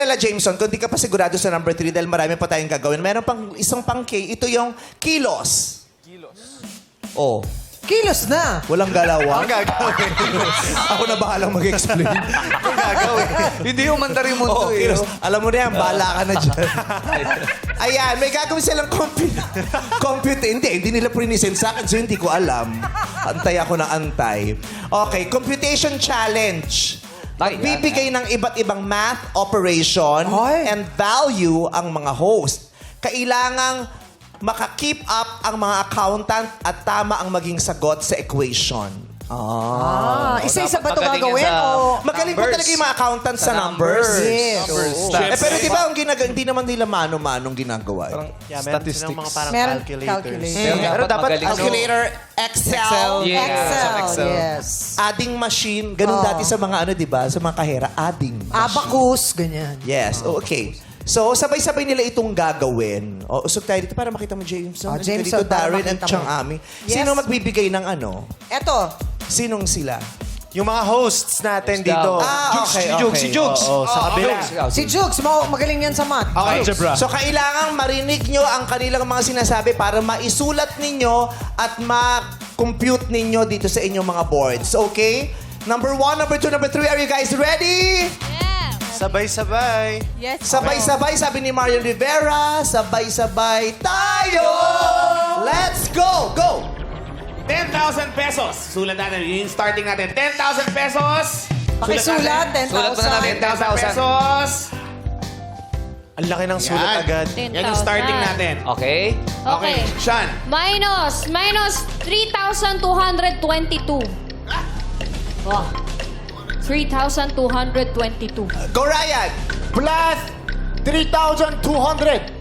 Nela Jameson, kung di ka pa sigurado sa number 3 dahil marami pa tayong gagawin, meron pang isang pang K. Ito yung kilos. Kilos. Oh. Kilos na. Walang galawan. Ang gagawin. Ako na bahalang mag-explain. Ang gagawin. Hindi yung mandarin mundo Oo, eh. kilos. Alam mo na yan, bahala ka na dyan. Ayan, may gagawin silang compute. Hindi nila prinisend sa akin, so hindi ko alam. Antay ako ng antay. Okay, computation challenge. Magbibigay ng iba't ibang math operation and value ang mga host. Kailangang maka-keep up ang mga accountant at tama ang maging sagot sa equation. Isa-isa ba ito magaling gagawin? yan sa O... Magaling po talaga yung mga accountant sa numbers. Yes. Pero di ba, hindi naman nila mano-manong ginagawa. Statistics. Mga parang Meron calculators. Pero dapat magaling. calculator, Excel, Excel. Yes. adding machine. Ganun dati sa mga ano, di ba? Sa mga kahera, adding machine. Abacus, ganyan. Yes, okay. So, sabay-sabay nila itong gagawin. O, usog tayo dito para makita mo, Jameson. Jameson, Dito, para Darren and makita mo. Chang Ami. Yes. Sino magbibigay ng ano? Eto. Sinong sila? Yung mga hosts natin dito. Okay, Si Jugs. Oo, sa kabila. Si Jugs, magaling yan sa math. Okay. So, kailangang marinig nyo ang kanilang mga sinasabi para maisulat ninyo at ma-compute ninyo dito sa inyong mga boards. Okay? Number 1, number 2, number 3. Are you guys ready? Yeah. Sabay-sabay. Yes. Sabay-sabay, sabi ni Marian Rivera. Sabay-sabay tayo! Let's go! Go! 10,000 pesos. Sulat natin. Yung starting natin. 10,000 pesos. Pakisulat, Sulat mo na natin. 10,000. 10,000 pesos. Ang laki ng sulat Yan. agad. Yan yung starting natin. Okay. Okay. Sean. Minus 3,222. Oh. 3,222. Go, Ryan! Plus 3,200.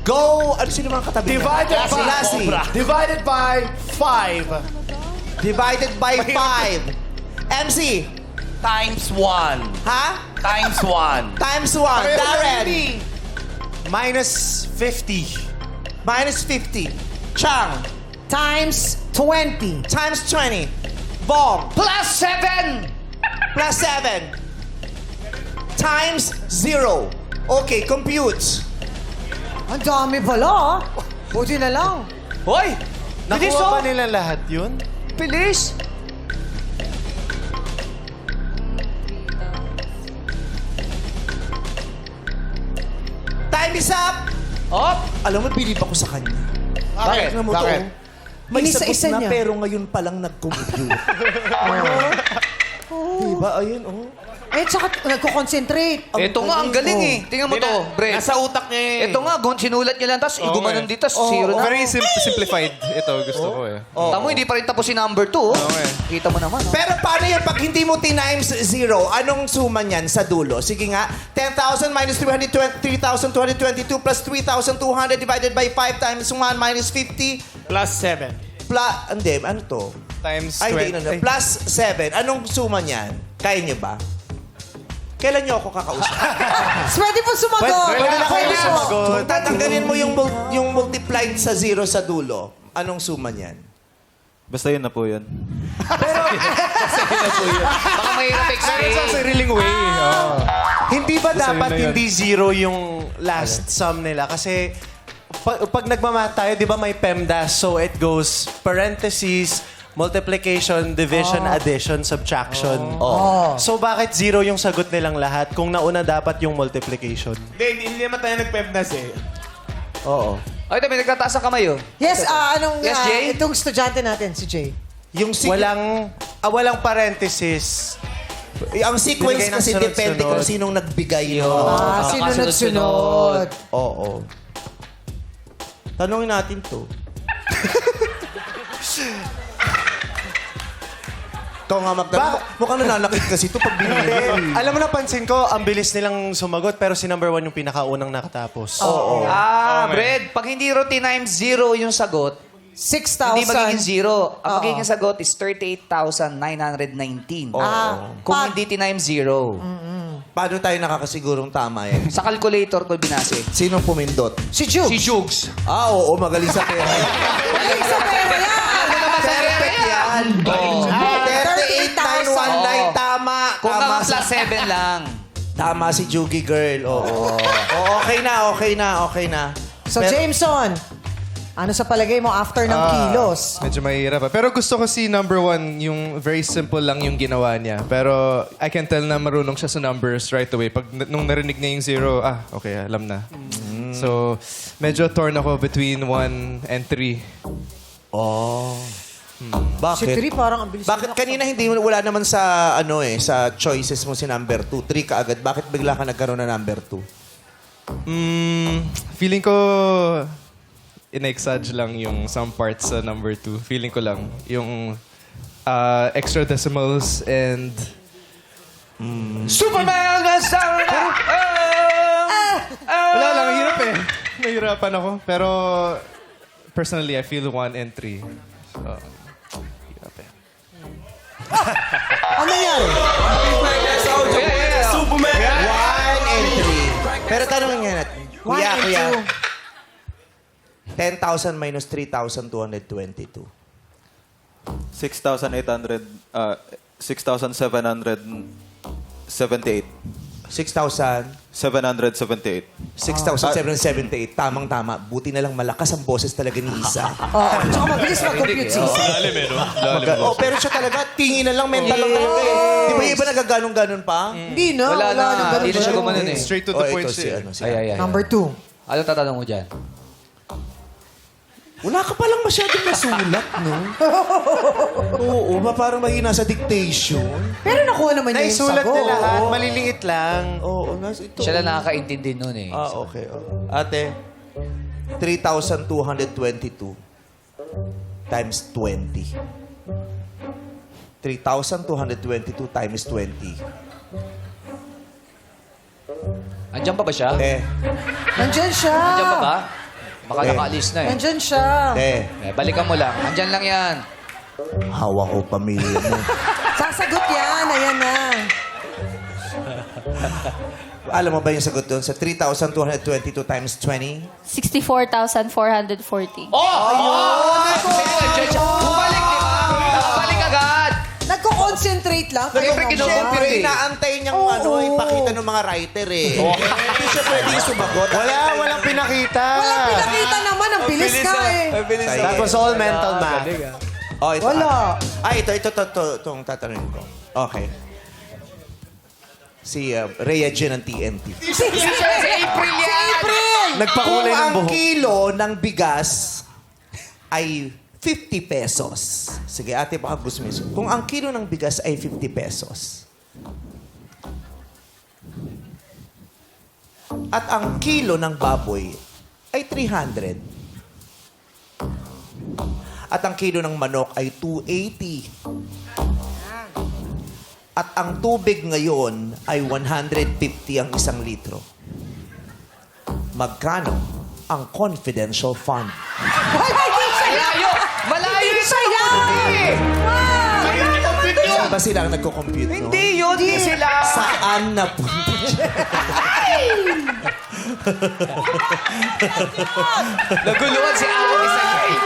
Go! Ano sino mga katabi? Divided by... Lassie. Divided by 5. Divided by 5. MC. Times 1. Ha? Times 1. Times 1. Darren. Minus 50. Minus 50. Chang. Times 20. Times 20. Bong. Plus 7. Plus 7. Times 0. Okay, compute. Ang dami pala, ah. Buti na lang. Hoy! Bilis Nakuha oh! ba nila lahat yun? Bilis! Time is up! Op! Alam mo, bilib ako sa kanya. Bakit? Alam mo to, Bakit? may Inisa-isa sagot na niya. pero ngayon palang nag-compute. Diba? Ayun, oh. Eh, tsaka nagko-concentrate. Ito nga, ang galing eh. Tingnan mo to, Brent. Nasa utak niya eh. Ito nga, sinulat niya lang, tapos gumanon dito, tapos zero na. Very simplified. Ito, gusto ko eh. Tamo, hindi pa rin tapos si number 2. Kita mo naman, oh. Pero paano yan pag hindi mo times 0? Anong suma niyan sa dulo? Sige nga, 10,000 minus 3,222 plus 3,200 divided by 5 times 1 minus 50 Plus 7. plus, hindi, ano to? Times Ay, 20. hindi, plus 7. Anong suma niyan? Kaya niyo ba? Kailan niyo ako kakausap? Pwede po sumagot. Pwede na kayo po. sumagot. Kung tatanggalin mo yung multiplied sa 0 sa dulo, anong suma niyan? Basta yun na po yun. Baka mahirap Meron sa explain. sariling way. Hindi ba Basta yun dapat na yun. hindi zero yung last sum nila? Kasi pag nagmamath tayo, di ba may PEMDAS? So it goes parentheses, multiplication, division, addition, subtraction. So bakit zero yung sagot nilang lahat kung nauna dapat yung multiplication? Hindi naman tayo nag-PEMDAS eh. Oo. Ay, may nagtataas ang kamay, oh. Yes, Yes, Jay? itong estudyante natin, si Jay. Yung Walang parentheses. ang sequence Binigay ng kasi sunod-sunod. depende kung sinong nagbigay no. Sinunod-sunod. Oo. Tanungin natin to. Ito nga magtanong. Mukhang nananakit kasi ito pag binili. Alam mo, napansin ko, ang bilis nilang sumagot pero si number 1 yung pinakaunang nakatapos. Brad, pag hindi routine times 0 yung sagot, 6,000. hindi magiging 0. Ang magiging sagot is 38,919. Kung hindi times 0. Paano tayo nakakasigurong tama yan? Sa calculator ko binase. Sinong pumindot? Si Juke. Si Jugs. Oo, magaling sa pera. Magaling sa pera yan. Perfect yan. 38,919, tama. Kung ka Tama nga plus 7 lang. Tama si Jugi Girl. Oo. Okay na. So, Jameson, ano sa palagay mo after ng kilos? Medyo mahirap pa. Pero gusto ko si number 1, yung very simple lang yung ginawa niya. Pero I can tell na marunong siya sa numbers right away. Nung narinig niya yung 0, okay, alam na. So, medyo torn ako between 1 and 3. Si Bakit? 3 parang ang bilis. Bakit kanina wala naman sa sa choices mo si number 2, 3 ka agad. Bakit bigla ka nagkaroon ng number 2? Feeling ko in-exage lang yung some parts sa number 2. Feeling ko lang. Yung extra decimals and Superman! wala lang, hirap eh. Nahirapan ako. Pero personally, I feel 1 and 3. Hirap eh. Ano nangyari? 1 and 3. Pero tanongin nga natin. Kuya, 1 and kuya. 10,000 minus 3,222. 6,778. 6,000. 778. 6,778. Tamang-tama. Buti na lang malakas ang boses talaga ni Isa. Oo, tsaka mabilis mag-compute si Isa. Pero siya talaga, tingin na lang, mental lang talaga eh. Di ba yung iba nagaganong-ganon pa? Hindi na. Wala na. ganun Hindi na siya ba? gumanon eh. Straight to the point ito si, siya. si Ay. Number 2. Ano tatanong mo dyan? Wala ka palang masyadong nasulat, no? Oo, parang mahina sa dictation. Pero nakuha naman niya yung Naisulat sagot. na lahat. Maliliit lang. Oo, ito. Siya lang nakakaintindi nun eh. Okay. Ate, 3,222 times 20. 3,222 times 20. Andyan pa ba siya? Nandyan siya. Andyan pa ba? Baka Eh. nakaalis na eh. Nandyan siya. Balikan mo lang. Andyan lang yan. Hawak ko pamilya mo. Sasagot yan. Ayan na. Alam mo ba yung sagot doon? Sa 3,222 times 20? 64,440. Bumalik, di ba? Bumalik agad. Nagko-concentrate lang. Siyempre, Siyempre, eh. inaantay niyang ipakita ng mga writer eh. Hindi siya pwedeng sumagot. Walang pinakita. Walang pinakita naman. Ang bilis ka eh. That was all mental math. Oh, ito. Wala. Ito. Itong tatanungin ko. Okay. Si Rhea Jean ng TNT. Si April yan. Nagpakulay Kung ng ang buhok. kilo ng bigas ay 50 pesos. Sige, ate, baka gusto mo yun. Kung ang kilo ng bigas ay 50 pesos, at ang kilo ng baboy ay 300, at ang kilo ng manok ay 280, at ang tubig ngayon ay 150 ang 1 litro, magkano ang confidential fund? Malayo. Malayo yung sagot eh. Saan ba sila ang nagko-compute, no? Hindi yun. Hindi sila. Saan na punta? Naguluhan si Ate sa'yo eh.